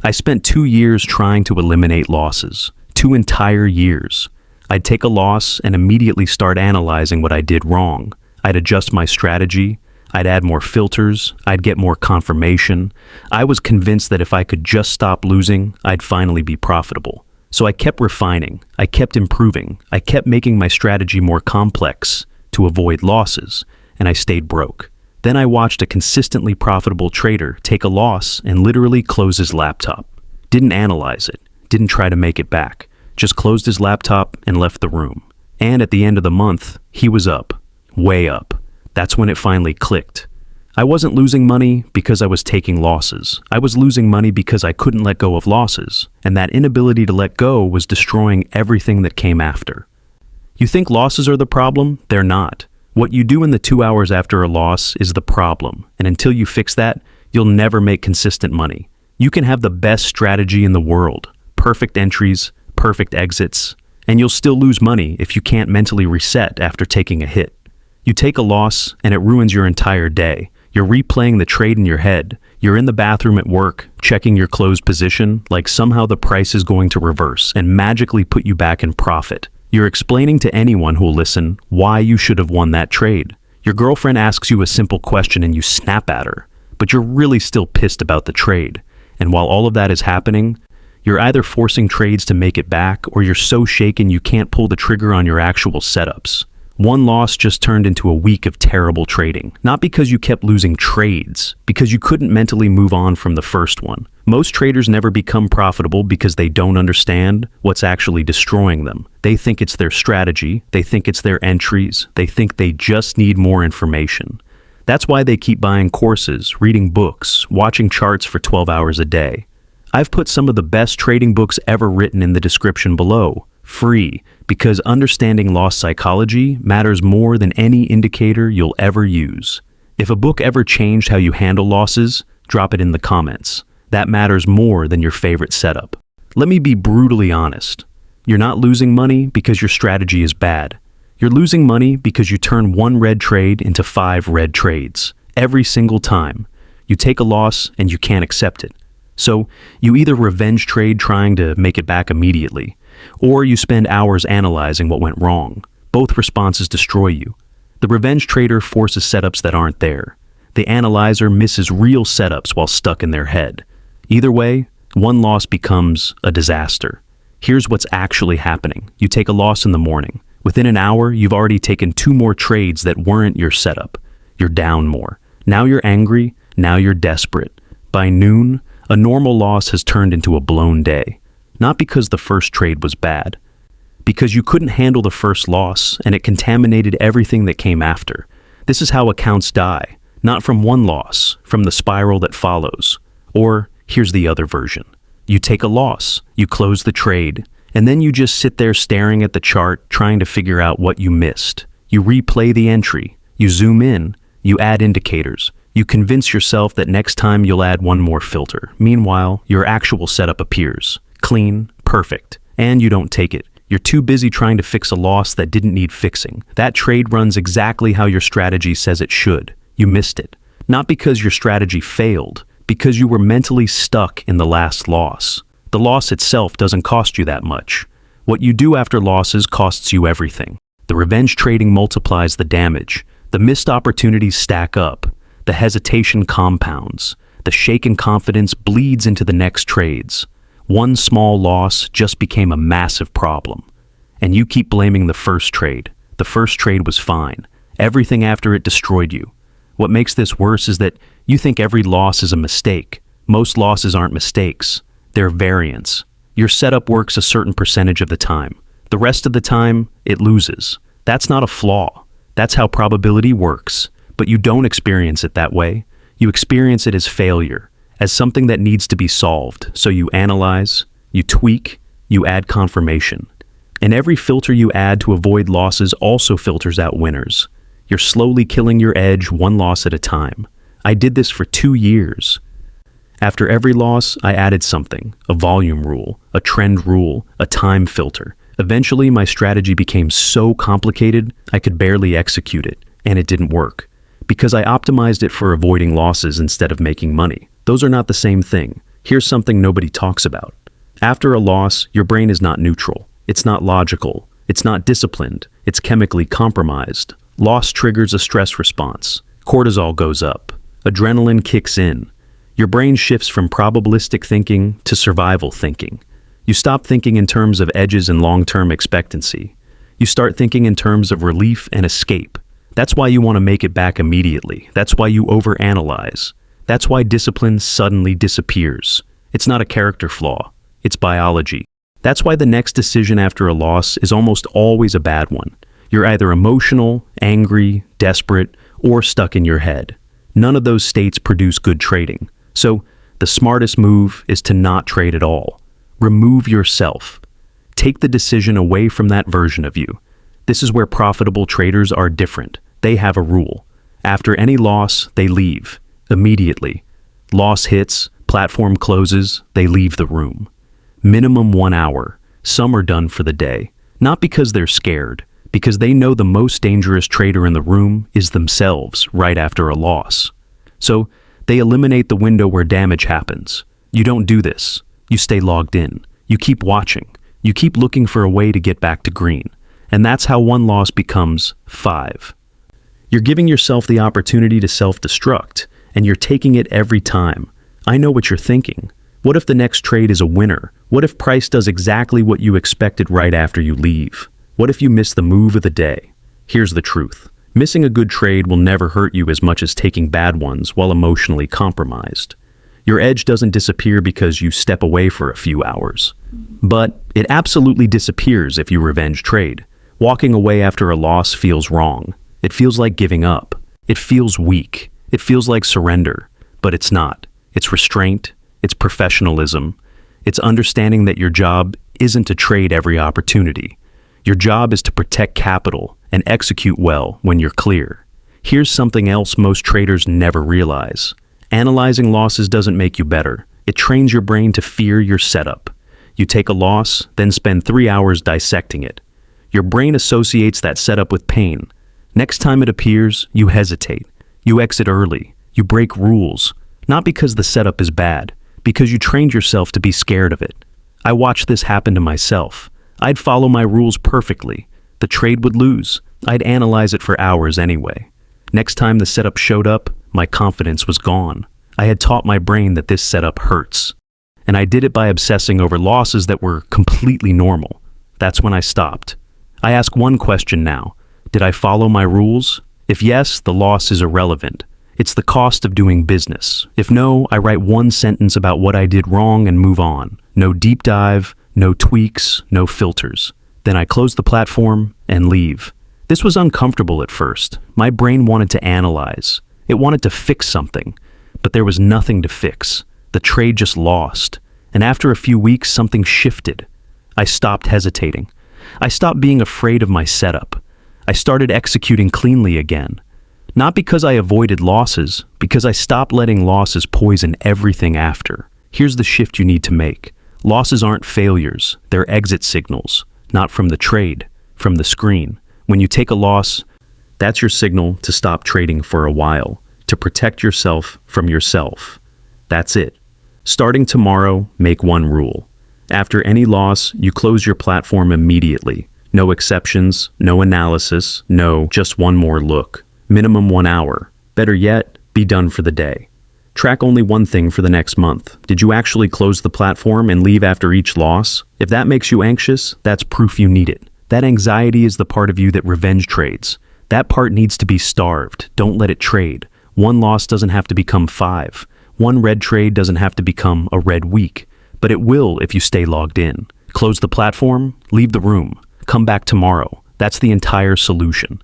I spent 2 years trying to eliminate losses. 2 entire years. I'd take a loss and immediately start analyzing what I did wrong. I'd adjust my strategy. I'd add more filters. I'd get more confirmation. I was convinced that if I could just stop losing, I'd finally be profitable. So I kept refining. I kept improving. I kept making my strategy more complex to avoid losses, and I stayed broke. Then I watched a consistently profitable trader take a loss and literally close his laptop. Didn't analyze it. Didn't try to make it back. Just closed his laptop and left the room. And at the end of the month, he was up. Way up. That's when it finally clicked. I wasn't losing money because I was taking losses. I was losing money because I couldn't let go of losses, and that inability to let go was destroying everything that came after. You think losses are the problem? They're not. What you do in the 2 hours after a loss is the problem, and until you fix that, you'll never make consistent money. You can have the best strategy in the world, perfect entries, perfect exits, and you'll still lose money if you can't mentally reset after taking a hit. You take a loss, and it ruins your entire day. You're replaying the trade in your head. You're in the bathroom at work, checking your closed position, like somehow the price is going to reverse and magically put you back in profit. You're explaining to anyone who'll listen why you should have won that trade. Your girlfriend asks you a simple question and you snap at her, but you're really still pissed about the trade. And while all of that is happening, you're either forcing trades to make it back or you're so shaken you can't pull the trigger on your actual setups. One loss just turned into a week of terrible trading. Not because you kept losing trades, because you couldn't mentally move on from the first one. Most traders never become profitable because they don't understand what's actually destroying them. They think it's their strategy, they think it's their entries, they think they just need more information. That's why they keep buying courses, reading books, watching charts for 12 hours a day. I've put some of the best trading books ever written in the description below. Free, because understanding loss psychology matters more than any indicator you'll ever use. If a book ever changed how you handle losses, drop it in the comments. That matters more than your favorite setup. Let me be brutally honest. You're not losing money because your strategy is bad. You're losing money because you turn one red trade into 5 red trades. Every single time. You take a loss and you can't accept it. So you either revenge trade trying to make it back immediately, or you spend hours analyzing what went wrong. Both responses destroy you. The revenge trader forces setups that aren't there. The analyzer misses real setups while stuck in their head. Either way, one loss becomes a disaster. Here's what's actually happening. You take a loss in the morning. Within an hour, you've already taken 2 more trades that weren't your setup. You're down more. Now you're angry. Now you're desperate. By noon, a normal loss has turned into a blown day. Not because the first trade was bad. Because you couldn't handle the first loss and it contaminated everything that came after. This is how accounts die. Not from one loss, from the spiral that follows. Or, here's the other version. You take a loss, you close the trade, and then you just sit there staring at the chart trying to figure out what you missed. You replay the entry, you zoom in, you add indicators. You convince yourself that next time you'll add one more filter. Meanwhile, your actual setup appears. Clean, perfect, and you don't take it. You're too busy trying to fix a loss that didn't need fixing. That trade runs exactly how your strategy says it should. You missed it. Not because your strategy failed, because you were mentally stuck in the last loss. The loss itself doesn't cost you that much. What you do after losses costs you everything. The revenge trading multiplies the damage. The missed opportunities stack up. The hesitation compounds. The shaken confidence bleeds into the next trades. One small loss just became a massive problem. And you keep blaming the first trade. The first trade was fine. Everything after it destroyed you. What makes this worse is that you think every loss is a mistake. Most losses aren't mistakes. They're variance. Your setup works a certain percentage of the time. The rest of the time, it loses. That's not a flaw. That's how probability works. But you don't experience it that way. You experience it as failure, as something that needs to be solved. So you analyze, you tweak, you add confirmation. And every filter you add to avoid losses also filters out winners. You're slowly killing your edge one loss at a time. I did this for 2 years. After every loss, I added something, a volume rule, a trend rule, a time filter. Eventually, my strategy became so complicated, I could barely execute it, and it didn't work. Because I optimized it for avoiding losses instead of making money. Those are not the same thing. Here's something nobody talks about. After a loss, your brain is not neutral. It's not logical. It's not disciplined. It's chemically compromised. Loss triggers a stress response. Cortisol goes up. Adrenaline kicks in. Your brain shifts from probabilistic thinking to survival thinking. You stop thinking in terms of edges and long-term expectancy. You start thinking in terms of relief and escape. That's why you want to make it back immediately. That's why you overanalyze. That's why discipline suddenly disappears. It's not a character flaw. It's biology. That's why the next decision after a loss is almost always a bad one. You're either emotional, angry, desperate, or stuck in your head. None of those states produce good trading. So, the smartest move is to not trade at all. Remove yourself. Take the decision away from that version of you. This is where profitable traders are different. They have a rule. After any loss, they leave. Immediately. Loss hits, platform closes, they leave the room. Minimum 1 hour. Some are done for the day. Not because they're scared, because they know the most dangerous trader in the room is themselves right after a loss. So, they eliminate the window where damage happens. You don't do this. You stay logged in. You keep watching. You keep looking for a way to get back to green. And that's how one loss becomes 5. You're giving yourself the opportunity to self-destruct, and you're taking it every time. I know what you're thinking. What if the next trade is a winner? What if price does exactly what you expected right after you leave? What if you miss the move of the day? Here's the truth. Missing a good trade will never hurt you as much as taking bad ones while emotionally compromised. Your edge doesn't disappear because you step away for a few hours. But it absolutely disappears if you revenge trade. Walking away after a loss feels wrong. It feels like giving up. It feels weak. It feels like surrender. But it's not. It's restraint. It's professionalism. It's understanding that your job isn't to trade every opportunity. Your job is to protect capital and execute well when you're clear. Here's something else most traders never realize. Analyzing losses doesn't make you better. It trains your brain to fear your setup. You take a loss, then spend 3 hours dissecting it. Your brain associates that setup with pain. Next time it appears, you hesitate. You exit early. You break rules. Not because the setup is bad, because you trained yourself to be scared of it. I watched this happen to myself. I'd follow my rules perfectly. The trade would lose. I'd analyze it for hours anyway. Next time the setup showed up, my confidence was gone. I had taught my brain that this setup hurts. And I did it by obsessing over losses that were completely normal. That's when I stopped. I ask one question now. Did I follow my rules? If yes, the loss is irrelevant. It's the cost of doing business. If no, I write one sentence about what I did wrong and move on. No deep dive, no tweaks, no filters. Then I close the platform and leave. This was uncomfortable at first. My brain wanted to analyze. It wanted to fix something. But there was nothing to fix. The trade just lost. And after a few weeks, something shifted. I stopped hesitating. I stopped being afraid of my setup. I started executing cleanly again. Not because I avoided losses, because I stopped letting losses poison everything after. Here's the shift you need to make. Losses aren't failures. They're exit signals. Not from the trade, from the screen. When you take a loss, that's your signal to stop trading for a while, to protect yourself from yourself. That's it. Starting tomorrow, make one rule. After any loss, you close your platform immediately. No exceptions, no analysis, no just one more look. Minimum 1 hour. Better yet, be done for the day. Track only one thing for the next month. Did you actually close the platform and leave after each loss? If that makes you anxious, that's proof you need it. That anxiety is the part of you that revenge trades. That part needs to be starved. Don't let it trade. One loss doesn't have to become 5. One red trade doesn't have to become a red week. But it will if you stay logged in. Close the platform, leave the room. Come back tomorrow. That's the entire solution.